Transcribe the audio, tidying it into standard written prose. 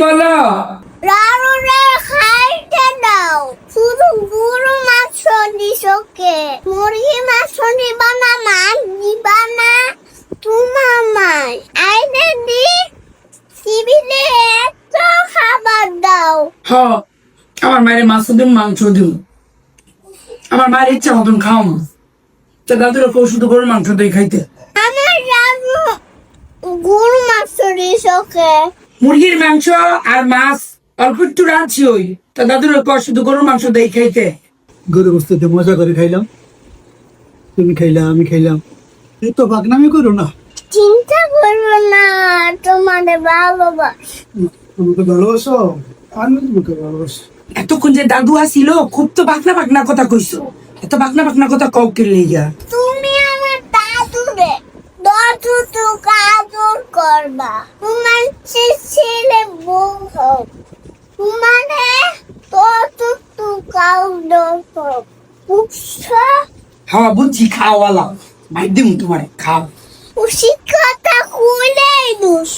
বলো? রানুরে খাইতে দাও। শুধু গরু মাংস দিশকে, মুরগি মাংস দিবা না, মাছ দিবা না। তোমার মাছ আইনে দি টিভিতে এত খাবার দাও। হ, আমার মায়ের মাছ দিন, মাংস দিন। আমার মায়ের ইচ্ছা মতন খাও। তো দাদুর কেউ শুধু গরুর মাংস দিয়ে খাইতে। আমার রানু গরু মাংস দিশকে। মুরগির মাংস আর মাছ অল্প একটু রাঁধছি ওই। তা দাদুর কেউ শুধু গরুর মাংস দিয়ে খাইতে। গরু বস্তুতে মজা করে খাইলাম, তুমি খাইলা, আমি খাইলাম, এই তো বাগনামি করো না। চিন্তা করো না, তোমাদের ভালোবাস। আমাকে ভালোবাসো, আমি তোমাকে ভালোবাসি। এতক্ষণ যে দাদু আসিল, খুব তো বাকনা বাকনা কথা কইছো। এত বাকনা বাকনা কথা কও কে লইয়া? তুমি আমার দাদুরে যতটুকু আদর করবা, তোমার ছেলে বউ হোক, তোমারে ততটুকু আদর করব। বুঝছো? হ্যাঁ বুঝছি, খাওয়ালা ভাই দিম তোমারে, খাও। খুশি কথা খুলেই দুষ।